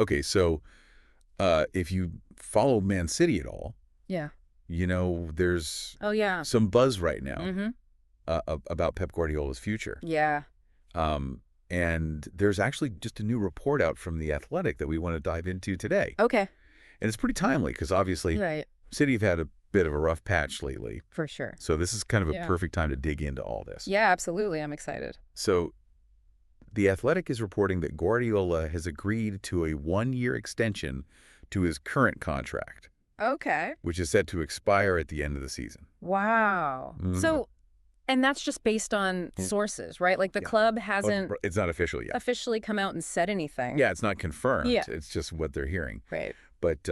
Okay, so if you follow Man City at all, Yeah. there's Oh, yeah. some buzz right now Mm-hmm. about Pep Guardiola's future. Yeah. Um, and there's actually just a new report out from The Athletic that we want to dive into today. Okay. And it's pretty timely because obviously Right. City have had a bit of a rough patch lately. For sure. So this is kind of a Yeah. perfect time to dig into all this. Yeah, absolutely. I'm excited. So The Athletic is reporting that Guardiola has agreed to a 1-year extension to his current contract, Okay. which is set to expire at the end of the season. Wow. Mhm. And that's just based on sources, right? Like the Yeah. club hasn't It's not official yet. officially come out and said anything. Yeah, it's not confirmed. Yeah. It's just what they're hearing. Right. But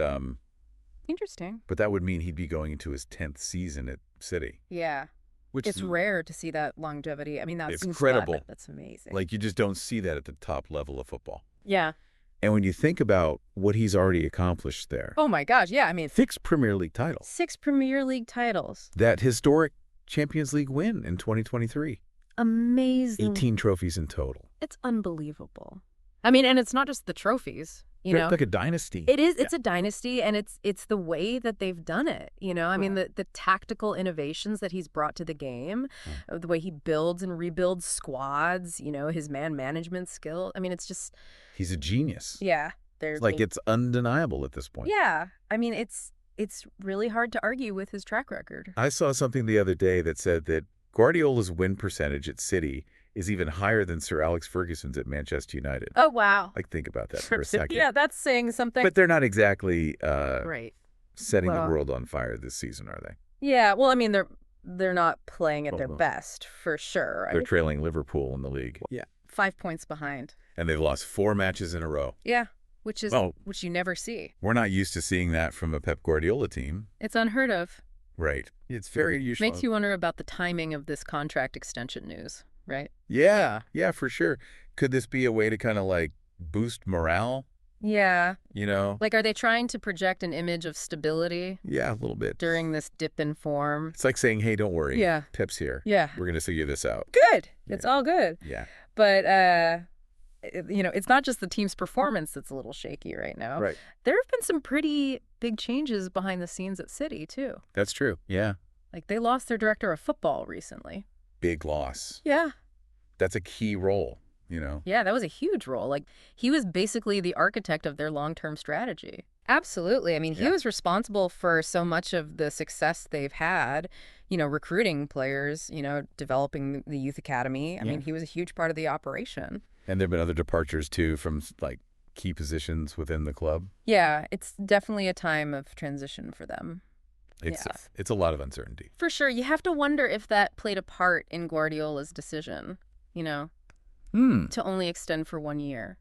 Interesting. that would mean he'd be going into his 10th season at City, Yeah. which It's is rare to see that longevity. I mean, that It's seems incredible. flat, but that's amazing. like you just don't see that at the top level of football. Yeah. And when you think about what he's already accomplished there, Oh my gosh. Yeah. I mean, 6 Premier League titles, 6 Premier League titles. that historic Champions League win in 2023, Amazing. 18 trophies in total. It's unbelievable. I mean, and it's not just the trophies, They're like a dynasty. It is. It's a dynasty, and it's the way that they've done it. I mean, the tactical innovations that he's brought to the game, the way he builds and rebuilds squads, his man management skill. I mean, it's just, He's a genius. yeah. It's undeniable at this point. Yeah. I mean, it's really hard to argue with his track record. I saw something the other day that said that Guardiola's win percentage at City is even higher than Sir Alex Ferguson's at Manchester United. Oh, wow. Like, think about that for a second. Yeah, that's saying something. But they're not exactly Right. setting the Well- world on fire this season, are they? Yeah. Well, I mean, they're not playing at their no. best, for sure. They're Right? trailing Liverpool in the league. Yeah. 5 points behind. And they've lost 4 matches in a row. Yeah. Which Well- you never see. We're not used to seeing that from a Pep Guardiola team. It's unheard of. Right. It's very usual. Makes you wonder about the timing of this contract extension news, right? Yeah, for sure. Could this be a way to kind of like boost morale, Yeah. Like, are they trying to project an image of stability yeah, a little bit. during this dip in form? It's like saying, hey, don't worry. Yeah. Pep's here. Yeah. We're going to figure this out. Good. Yeah. It's all good. Yeah. But, it's not just the team's performance that's a little shaky right now. Right. There have been some pretty big changes behind the scenes at City, too. That's true. Yeah. Like, they lost their director of football recently. Big loss. Yeah. That's a key role, Yeah, that was a huge role. Like, he was basically the architect of their long-term strategy. Absolutely. I mean, he Yeah. was responsible for so much of the success they've had, recruiting players, developing the youth academy. I mean, he was a huge part of the operation. And there have been other departures, too, from like key positions within the club. Yeah, it's definitely a time of transition for them. It's a lot of uncertainty. For sure. You have to wonder if that played a part in Guardiola's decision, to only extend for 1 year.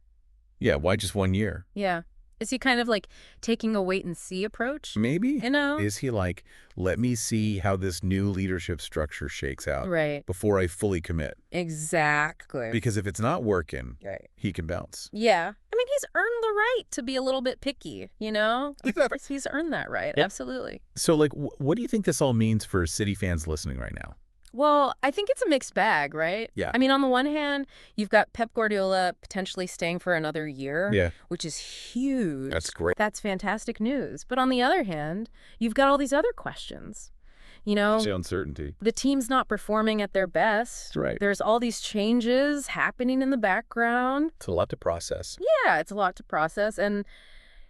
Yeah, why just 1 year? Yeah. Is he kind of like taking a wait and see approach? Maybe. Is Is he like, let me see how this new leadership structure shakes out right. before I fully commit? Exactly. Because if it's not working, Right. he can bounce. Yeah. I mean, he's earned the right to be a little bit picky, Exactly. He's earned that right. Yep. Absolutely. So, like, what do you think this all means for City fans listening right now? Well, I think it's a mixed bag, right? Yeah. I mean, on the one hand, you've got Pep Guardiola potentially staying for another year, Yeah. which is huge. That's great. That's fantastic news. But on the other hand, you've got all these other questions. There's uncertainty. The team's not performing at their best. That's right. There's all these changes happening in the background. It's a lot to process. Yeah, it's a lot to process. And,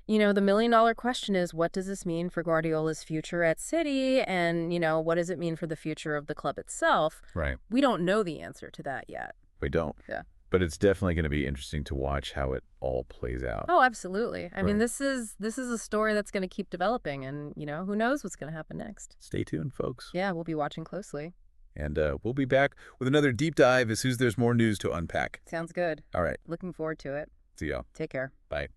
the million-dollar question is, what does this mean for Guardiola's future at City? And, what does it mean for the future of the club itself? Right. We don't know the answer to that yet. We don't. Yeah. But it's definitely going to be interesting to watch how it all plays out. Oh, absolutely. I mean, Right. this is a story that's going to keep developing. And, who knows what's going to happen next? Stay tuned, folks. Yeah, we'll be watching closely. And we'll be back with another deep dive as soon as there's more news to unpack. Sounds good. All right. Looking forward to it. See y'all. Take care. Bye.